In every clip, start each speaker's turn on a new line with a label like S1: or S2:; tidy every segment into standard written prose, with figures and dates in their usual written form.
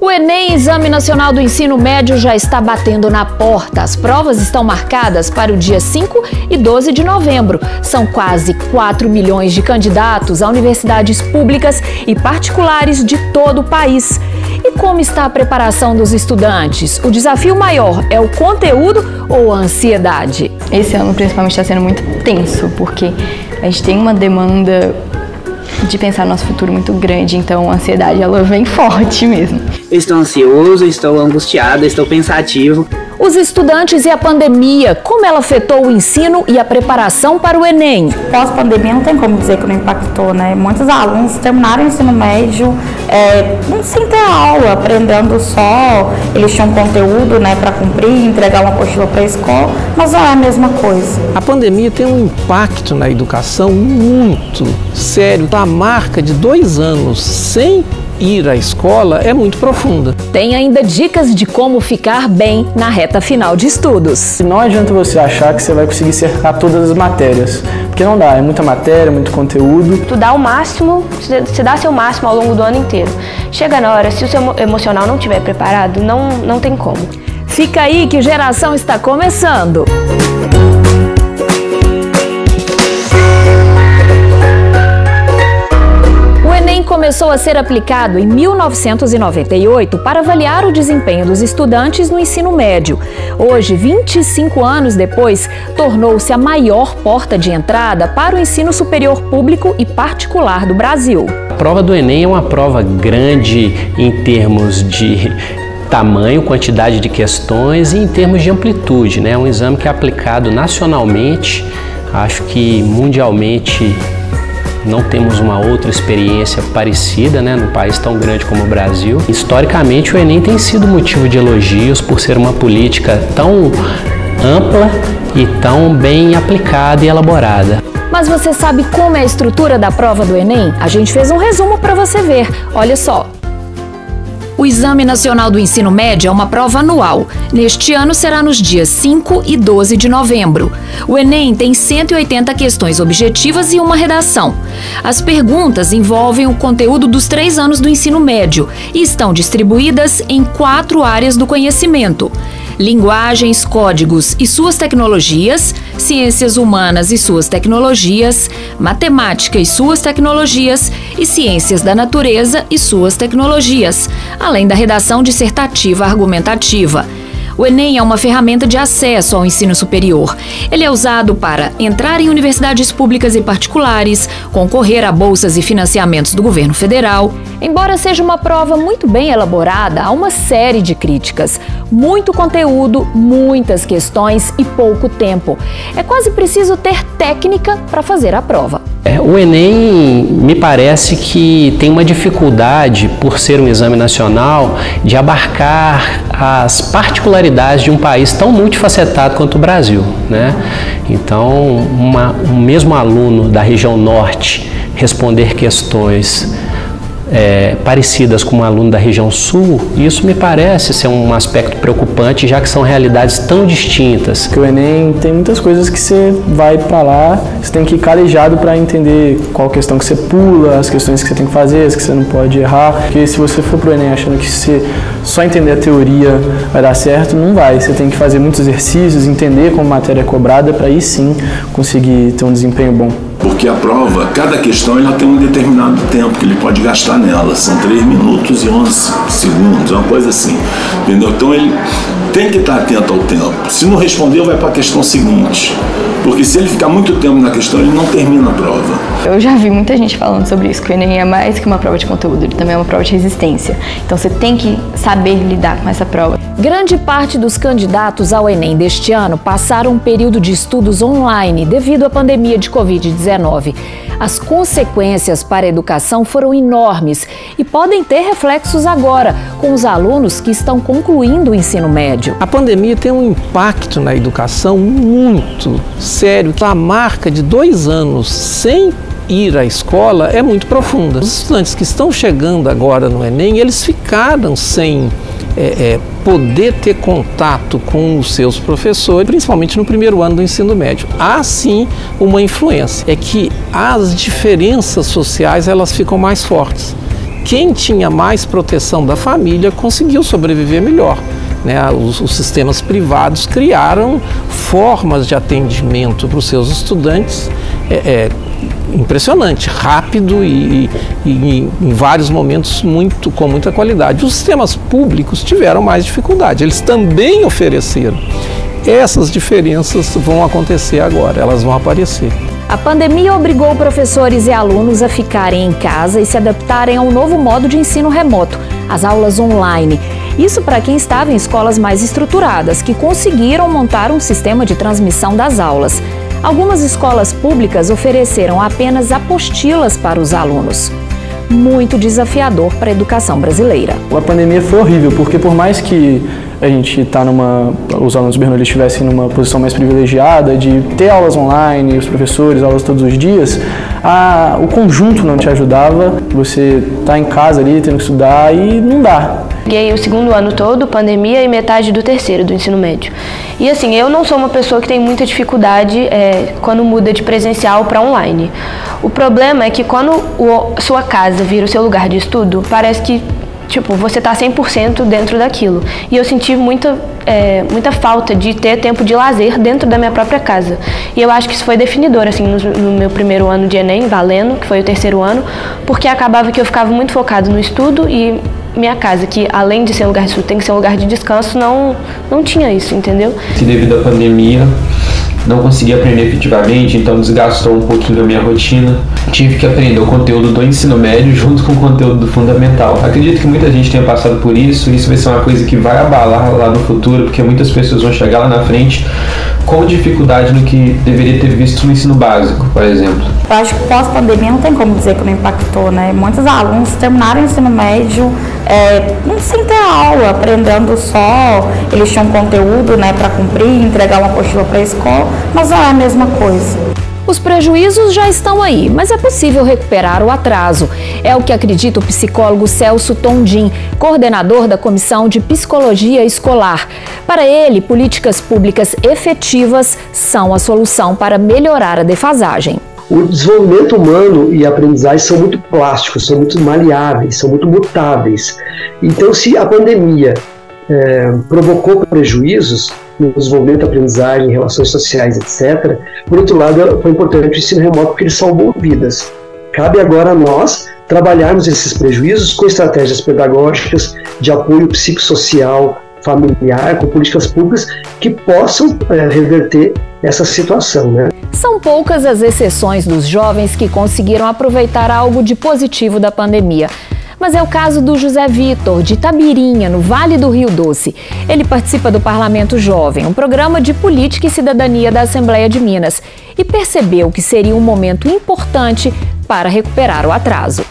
S1: O Enem, Exame Nacional do Ensino Médio, já está batendo na porta. As provas estão marcadas para o dia 5 e 12 de novembro. São quase 4 milhões de candidatos a universidades públicas e particulares de todo o país. E como está a preparação dos estudantes? O desafio maior é o conteúdo ou a ansiedade?
S2: Esse ano, principalmente, está sendo muito tenso, porque a gente tem uma demanda de pensar no nosso futuro muito grande, então a ansiedade ela vem forte mesmo.
S3: Eu estou ansioso, estou angustiado, estou pensativo.
S1: Os estudantes e a pandemia, como ela afetou o ensino e a preparação para o Enem?
S4: Pós-pandemia não tem como dizer que não impactou, né? Muitos alunos terminaram o ensino médio sem ter aula, aprendendo só. Eles tinham conteúdo, né, para cumprir, entregar uma apostila para a escola, mas não é a mesma coisa.
S5: A pandemia tem um impacto na educação muito sério. A marca de 2 anos sem ir à escola é muito profunda.
S1: Tem ainda dicas de como ficar bem na reta final de estudos.
S6: Não adianta você achar que você vai conseguir cercar todas as matérias, porque não dá, é muita matéria, muito conteúdo.
S7: Tu dá o máximo, você dá seu máximo ao longo do ano inteiro. Chega na hora, se o seu emocional não estiver preparado, não tem como.
S1: Fica aí que Geração está começando. Começou a ser aplicado em 1998 para avaliar o desempenho dos estudantes no ensino médio. Hoje, 25 anos depois, tornou-se a maior porta de entrada para o ensino superior público e particular do Brasil.
S8: A prova do Enem é uma prova grande em termos de tamanho, quantidade de questões e em termos de amplitude, né? É um exame que é aplicado nacionalmente, acho que mundialmente não temos uma outra experiência parecida, né, num país tão grande como o Brasil. Historicamente, o Enem tem sido motivo de elogios por ser uma política tão ampla e tão bem aplicada e elaborada.
S1: Mas você sabe como é a estrutura da prova do Enem? A gente fez um resumo para você ver. Olha só. O Exame Nacional do Ensino Médio é uma prova anual. Neste ano será nos dias 5 e 12 de novembro. O Enem tem 180 questões objetivas e uma redação. As perguntas envolvem o conteúdo dos 3 anos do ensino médio e estão distribuídas em 4 áreas do conhecimento: linguagens, códigos e suas tecnologias, ciências humanas e suas tecnologias, matemática e suas tecnologias e ciências da natureza e suas tecnologias, além da redação dissertativa argumentativa. O Enem é uma ferramenta de acesso ao ensino superior. Ele é usado para entrar em universidades públicas e particulares, concorrer a bolsas e financiamentos do governo federal. Embora seja uma prova muito bem elaborada, há uma série de críticas. Muito conteúdo, muitas questões e pouco tempo. É quase preciso ter técnica para fazer a prova.
S8: O Enem me parece que tem uma dificuldade, por ser um exame nacional, de abarcar as particularidades de um país tão multifacetado quanto o Brasil, né? Então, um mesmo aluno da região norte responder questões parecidas com um aluno da região sul, isso me parece ser um aspecto preocupante, já que são realidades tão distintas.
S6: Porque o Enem tem muitas coisas que você vai para lá, você tem que ir calejado para entender qual questão que você pula, as questões que você tem que fazer, as que você não pode errar. Porque se você for pro Enem achando que você só entender a teoria vai dar certo, não vai. Você tem que fazer muitos exercícios, entender como a matéria é cobrada para aí sim conseguir ter um desempenho bom.
S9: Porque a prova, cada questão ela tem um determinado tempo que ele pode gastar nela. São 3 minutos e 11 segundos, uma coisa assim. Entendeu? Então ele tem que estar atento ao tempo. Se não responder, vai para a questão seguinte. Porque se ele ficar muito tempo na questão, ele não termina a prova.
S2: Eu já vi muita gente falando sobre isso, que o Enem é mais que uma prova de conteúdo, ele também é uma prova de resistência. Então você tem que saber lidar com essa prova.
S1: Grande parte dos candidatos ao Enem deste ano passaram um período de estudos online devido à pandemia de Covid-19. As consequências para a educação foram enormes e podem ter reflexos agora com os alunos que estão concluindo o ensino médio.
S5: A pandemia tem um impacto na educação muito sério. A marca de 2 anos sem ir à escola é muito profunda. Os estudantes que estão chegando agora no Enem, eles ficaram sem poder ter contato com os seus professores, principalmente no primeiro ano do ensino médio. Há sim uma influência, é que as diferenças sociais elas ficam mais fortes. quem tinha mais proteção da família conseguiu sobreviver melhor. Os sistemas privados criaram formas de atendimento para os seus estudantes impressionante, rápido e em vários momentos com muita qualidade. Os sistemas públicos tiveram mais dificuldade, eles também ofereceram. Essas diferenças vão acontecer agora, elas vão aparecer.
S1: A pandemia obrigou professores e alunos a ficarem em casa e se adaptarem a um novo modo de ensino remoto, as aulas online. Isso para quem estava em escolas mais estruturadas, que conseguiram montar um sistema de transmissão das aulas. Algumas escolas públicas ofereceram apenas apostilas para os alunos. Muito desafiador para a educação brasileira.
S6: A pandemia foi horrível, porque por mais que a gente os alunos do Bernoulli estivessem numa posição mais privilegiada de ter aulas online, os professores, aulas todos os dias, o conjunto não te ajudava, você tá em casa ali tendo que estudar e não dá.
S7: Peguei o segundo ano todo, pandemia, e metade do terceiro, do ensino médio. E assim, eu não sou uma pessoa que tem muita dificuldade quando muda de presencial para online. O problema é que quando sua casa vira o seu lugar de estudo, parece que você tá 100% dentro daquilo. E eu senti muita falta de ter tempo de lazer dentro da minha própria casa. E eu acho que isso foi definidor, assim, no meu primeiro ano de Enem, valendo, que foi o terceiro ano, porque acabava que eu ficava muito focado no estudo e minha casa, que além de ser um lugar de estudo, tem que ser um lugar de descanso, não tinha isso, entendeu?
S10: Que devido à pandemia, não consegui aprender efetivamente, então desgastou um pouquinho a minha rotina. Tive que aprender o conteúdo do ensino médio junto com o conteúdo do fundamental. Acredito que muita gente tenha passado por isso, e isso vai ser uma coisa que vai abalar lá no futuro, porque muitas pessoas vão chegar lá na frente com dificuldade no que deveria ter visto no ensino básico, por exemplo.
S4: Eu acho que pós-pandemia não tem como dizer que não impactou, né? Muitos alunos terminaram o ensino médio sem ter aula, aprendendo só, eles tinham conteúdo, né, para cumprir, entregar uma apostila para a escola, mas não é a mesma coisa.
S1: Os prejuízos já estão aí, mas é possível recuperar o atraso. É o que acredita o psicólogo Celso Tondim, coordenador da Comissão de Psicologia Escolar. Para ele, políticas públicas efetivas são a solução para melhorar a defasagem.
S11: O desenvolvimento humano e a aprendizagem são muito plásticos, são muito maleáveis, são muito mutáveis. Então, se a pandemia provocou prejuízos no desenvolvimento da aprendizagem, relações sociais, etc., por outro lado, foi importante o ensino remoto porque ele salvou vidas. Cabe agora a nós trabalharmos esses prejuízos com estratégias pedagógicas de apoio psicossocial, familiar, com políticas públicas que possam reverter essa situação, né?
S1: São poucas as exceções dos jovens que conseguiram aproveitar algo de positivo da pandemia. Mas é o caso do José Vitor, de Itabirinha, no Vale do Rio Doce. Ele participa do Parlamento Jovem, um programa de política e cidadania da Assembleia de Minas, e percebeu que seria um momento importante para recuperar o atraso.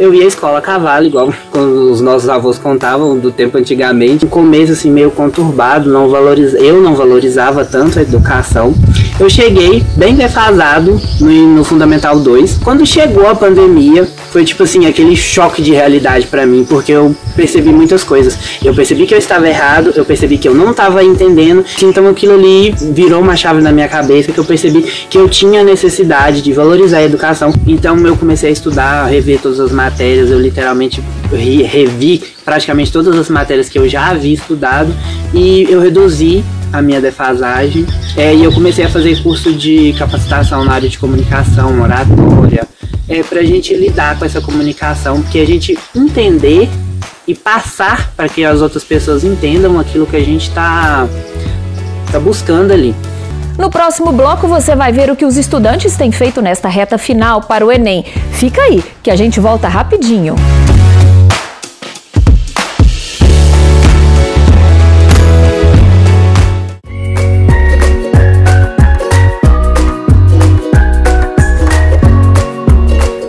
S3: Eu ia à escola a cavalo, igual os nossos avós contavam do tempo antigamente. Um começo assim meio conturbado, eu não valorizava tanto a educação. Eu cheguei bem defasado no Fundamental 2. Quando chegou a pandemia, foi tipo assim, aquele choque de realidade pra mim, porque eu percebi muitas coisas. Eu percebi que eu estava errado, eu percebi que eu não estava entendendo, então aquilo ali virou uma chave na minha cabeça, que eu percebi que eu tinha necessidade de valorizar a educação. Então eu comecei a estudar, a rever todas as matérias, eu literalmente revi praticamente todas as matérias que eu já havia estudado, e eu reduzi a minha defasagem, e eu comecei a fazer curso de capacitação na área de comunicação, oratória, pra gente lidar com essa comunicação, porque a gente entender e passar para que as outras pessoas entendam aquilo que a gente tá buscando ali.
S1: No próximo bloco você vai ver o que os estudantes têm feito nesta reta final para o Enem. Fica aí, que a gente volta rapidinho.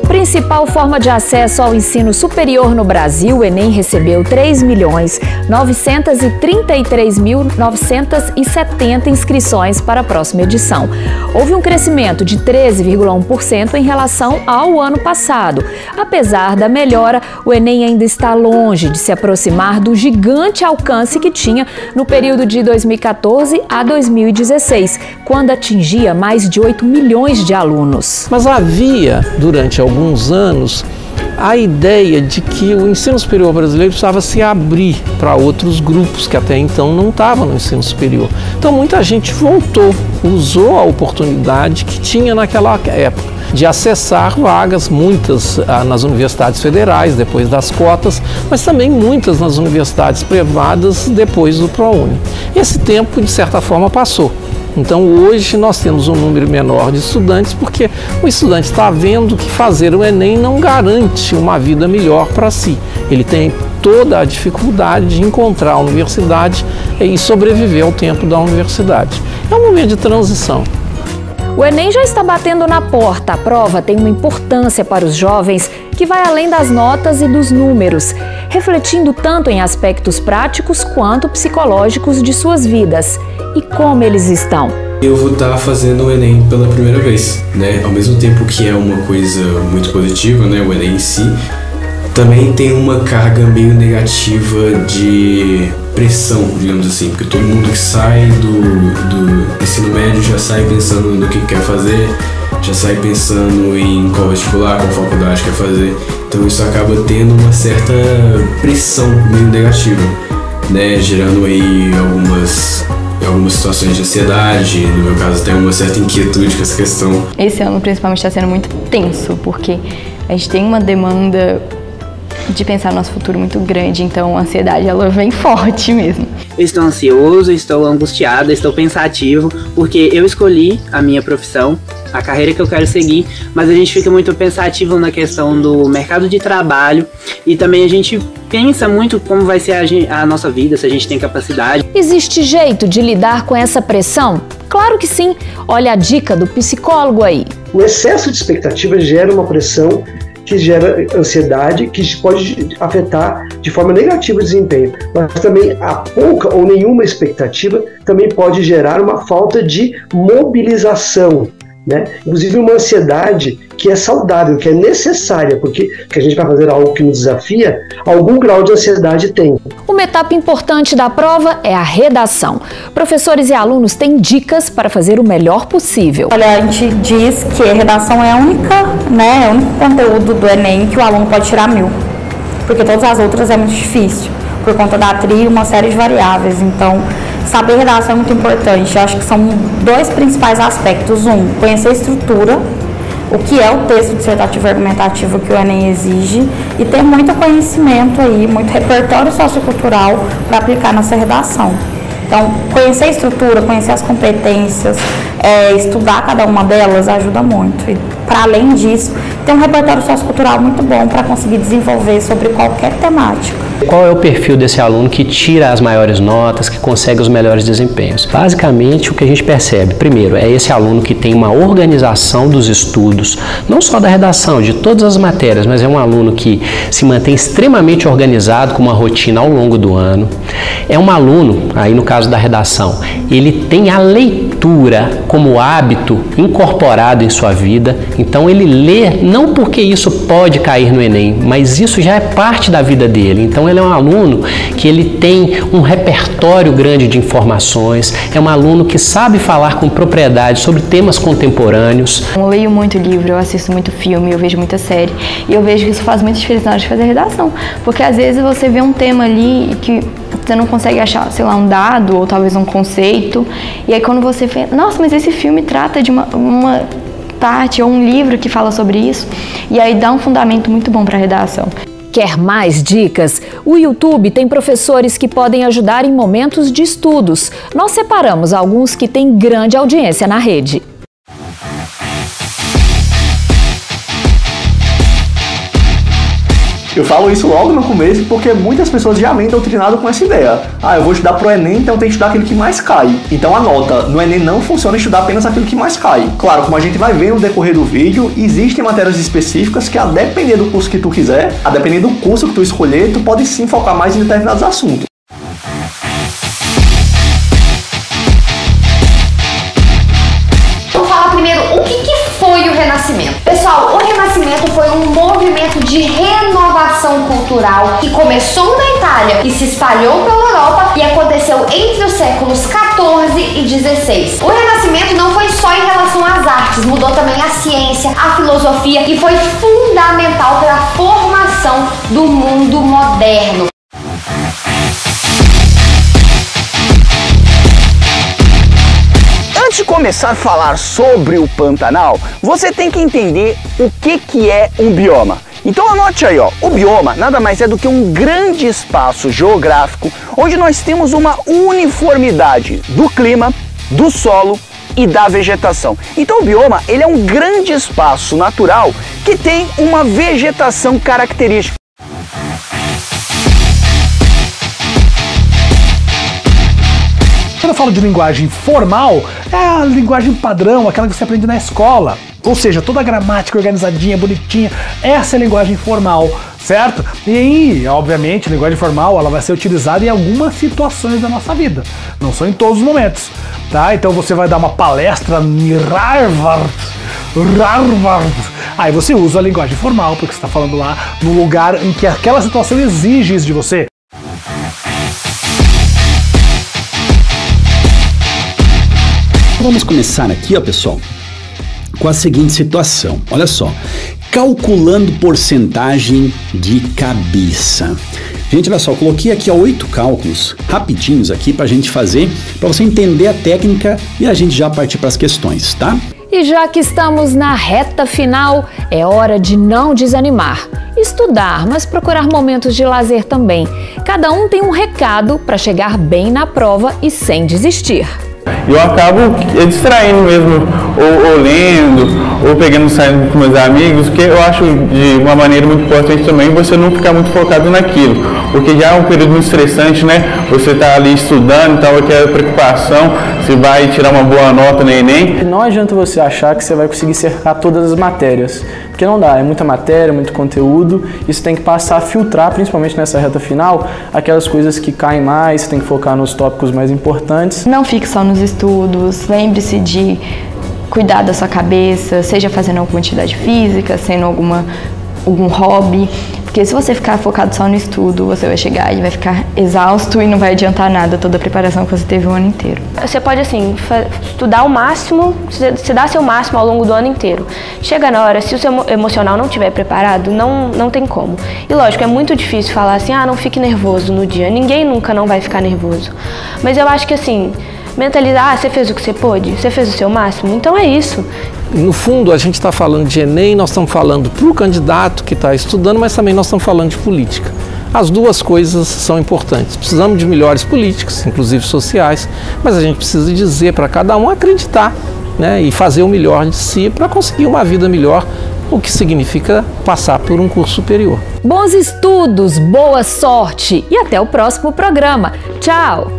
S1: Principal forma de acesso ao ensino superior no Brasil, o Enem recebeu 3.933.970 inscrições para a próxima edição. Houve um crescimento de 13,1% em relação ao ano passado. Apesar da melhora, o Enem ainda está longe de se aproximar do gigante alcance que tinha no período de 2014 a 2016, quando atingia mais de 8 milhões de alunos.
S5: Mas havia, durante alguns anos, a ideia de que o ensino superior brasileiro precisava se abrir para outros grupos que até então não estavam no ensino superior. Então muita gente voltou, usou a oportunidade que tinha naquela época de acessar vagas, muitas nas universidades federais, depois das cotas, mas também muitas nas universidades privadas, depois do ProUni. Esse tempo, de certa forma, passou. Então hoje nós temos um número menor de estudantes porque o estudante está vendo que fazer o Enem não garante uma vida melhor para si. Ele tem toda a dificuldade de encontrar a universidade e sobreviver ao tempo da universidade. É um momento de transição.
S1: O Enem já está batendo na porta. A prova tem uma importância para os jovens que vai além das notas e dos números, refletindo tanto em aspectos práticos quanto psicológicos de suas vidas. E como eles estão?
S12: Eu vou estar fazendo o Enem pela primeira vez, né? Ao mesmo tempo que é uma coisa muito positiva, né? O Enem em si, também tem uma carga meio negativa de pressão, digamos assim, porque todo mundo que sai do ensino médio já sai pensando no que quer fazer, já sai pensando em qual vestibular, qual faculdade quer fazer, então isso acaba tendo uma certa pressão meio negativa, né, gerando aí algumas situações de ansiedade, no meu caso até uma certa inquietude com essa questão.
S2: Esse ano principalmente está sendo muito tenso, porque a gente tem uma demanda de pensar no nosso futuro muito grande, então a ansiedade ela vem forte mesmo.
S3: Eu estou ansioso, estou angustiado, estou pensativo, porque eu escolhi a minha profissão, a carreira que eu quero seguir, mas a gente fica muito pensativo na questão do mercado de trabalho e também a gente pensa muito como vai ser a nossa vida, se a gente tem capacidade.
S1: Existe jeito de lidar com essa pressão? Claro que sim. Olha a dica do psicólogo aí.
S11: O excesso de expectativa gera uma pressão que gera ansiedade, que pode afetar de forma negativa o desempenho. Mas também a pouca ou nenhuma expectativa também pode gerar uma falta de mobilização, né? Inclusive uma ansiedade que é saudável, que é necessária, porque que a gente vai fazer algo que nos desafia, algum grau de ansiedade tem.
S1: Uma etapa importante da prova é a redação. Professores e alunos têm dicas para fazer o melhor possível.
S4: Olha, a gente diz que a redação é a única, né, é o único conteúdo do Enem que o aluno pode tirar 1000, porque todas as outras é muito difícil, por conta da trilha e uma série de variáveis. Então, saber redação é muito importante. Eu acho que são dois principais aspectos. Um, conhecer a estrutura, o que é o texto dissertativo e argumentativo que o Enem exige, e ter muito conhecimento aí, muito repertório sociocultural para aplicar nessa redação. Então, conhecer a estrutura, conhecer as competências, estudar cada uma delas ajuda muito. E, para além disso, ter um repertório sociocultural muito bom para conseguir desenvolver sobre qualquer temática.
S8: Qual é o perfil desse aluno que tira as maiores notas, que consegue os melhores desempenhos? Basicamente, o que a gente percebe, primeiro, é esse aluno que tem uma organização dos estudos, não só da redação, de todas as matérias, mas é um aluno que se mantém extremamente organizado, com uma rotina ao longo do ano. É um aluno, aí no caso da redação, ele tem a leitura como hábito incorporado em sua vida, então ele lê não porque isso pode cair no Enem, mas isso já é parte da vida dele. Então ele é um aluno que ele tem um repertório grande de informações, é um aluno que sabe falar com propriedade sobre temas contemporâneos.
S2: Eu leio muito livro, eu assisto muito filme, eu vejo muita série, e eu vejo que isso faz muita diferença na hora de fazer redação, porque às vezes você vê um tema ali que você não consegue achar, sei lá, um dado ou talvez um conceito, e aí quando você vê, nossa, mas esse filme trata de uma parte ou um livro que fala sobre isso, e aí dá um fundamento muito bom para a redação.
S1: Quer mais dicas? O YouTube tem professores que podem ajudar em momentos de estudos. Nós separamos alguns que têm grande audiência na rede.
S6: Eu falo isso logo no começo porque muitas pessoas já vêm doutrinado com essa ideia. Ah, eu vou estudar pro Enem, então eu tenho que estudar aquilo que mais cai. Então anota, no Enem não funciona estudar apenas aquilo que mais cai. Claro, como a gente vai ver no decorrer do vídeo, existem matérias específicas que a depender do curso que tu quiser, a depender do curso que tu escolher, tu pode sim focar mais em determinados assuntos.
S13: Vamos falar primeiro o que foi o Renascimento. Renascimento. Pessoal, o Renascimento foi um movimento de renovação cultural que começou na Itália e se espalhou pela Europa e aconteceu entre os séculos 14 e 16. O Renascimento não foi só em relação às artes, mudou também a ciência, a filosofia e foi fundamental para a formação do mundo moderno.
S14: Antes de começar a falar sobre o Pantanal, você tem que entender o que é um bioma. Então anote aí, ó, o bioma nada mais é do que um grande espaço geográfico onde nós temos uma uniformidade do clima, do solo e da vegetação. Então o bioma, ele é um grande espaço natural que tem uma vegetação característica.
S15: Quando eu falo de linguagem formal, é a linguagem padrão, aquela que você aprende na escola. Ou seja, toda a gramática organizadinha, bonitinha, essa é a linguagem formal, certo? E, obviamente, a linguagem formal ela vai ser utilizada em algumas situações da nossa vida, não são em todos os momentos, tá? Então você vai dar uma palestra em Harvard, aí você usa a linguagem formal, porque você está falando lá no lugar em que aquela situação exige isso de você.
S16: Vamos começar aqui, ó, pessoal, com a seguinte situação. Olha só, calculando porcentagem de cabeça. Gente, olha só, eu coloquei aqui 8 cálculos rapidinhos aqui pra gente fazer, pra você entender a técnica e a gente já partir para as questões, tá?
S1: E já que estamos na reta final, é hora de não desanimar. Estudar, mas procurar momentos de lazer também. Cada um tem um recado para chegar bem na prova e sem desistir.
S17: Eu acabo distraindo mesmo, ou lendo, ou pegando saindo com meus amigos, que eu acho de uma maneira muito importante também você não ficar muito focado naquilo, porque já é um período muito estressante, né? Você tá ali estudando, então aquela preocupação, se vai tirar uma boa nota no Enem.
S6: Não adianta você achar que você vai conseguir cercar todas as matérias, porque não dá, é muita matéria, muito conteúdo, e você tem que passar a filtrar, principalmente nessa reta final, aquelas coisas que caem mais, você tem que focar nos tópicos mais importantes.
S2: Não fique só nos estudos, lembre-se de cuidar da sua cabeça, seja fazendo alguma atividade física, sendo algum hobby, porque se você ficar focado só no estudo, você vai chegar e vai ficar exausto e não vai adiantar nada toda a preparação que você teve o ano inteiro.
S7: Você pode, assim, estudar o máximo, você dá seu máximo ao longo do ano inteiro. Chega na hora, se o seu emocional não estiver preparado, não tem como. E lógico, é muito difícil falar assim, não fique nervoso no dia. Ninguém nunca não vai ficar nervoso. Mas eu acho que, assim, mentalizar, você fez o que você pôde, você fez o seu máximo, então é isso.
S5: No fundo, a gente está falando de Enem, nós estamos falando para o candidato que está estudando, mas também nós estamos falando de política. As duas coisas são importantes. Precisamos de melhores políticos, inclusive sociais, mas a gente precisa dizer para cada um acreditar, né, e fazer o melhor de si para conseguir uma vida melhor, o que significa passar por um curso superior.
S1: Bons estudos, boa sorte e até o próximo programa. Tchau!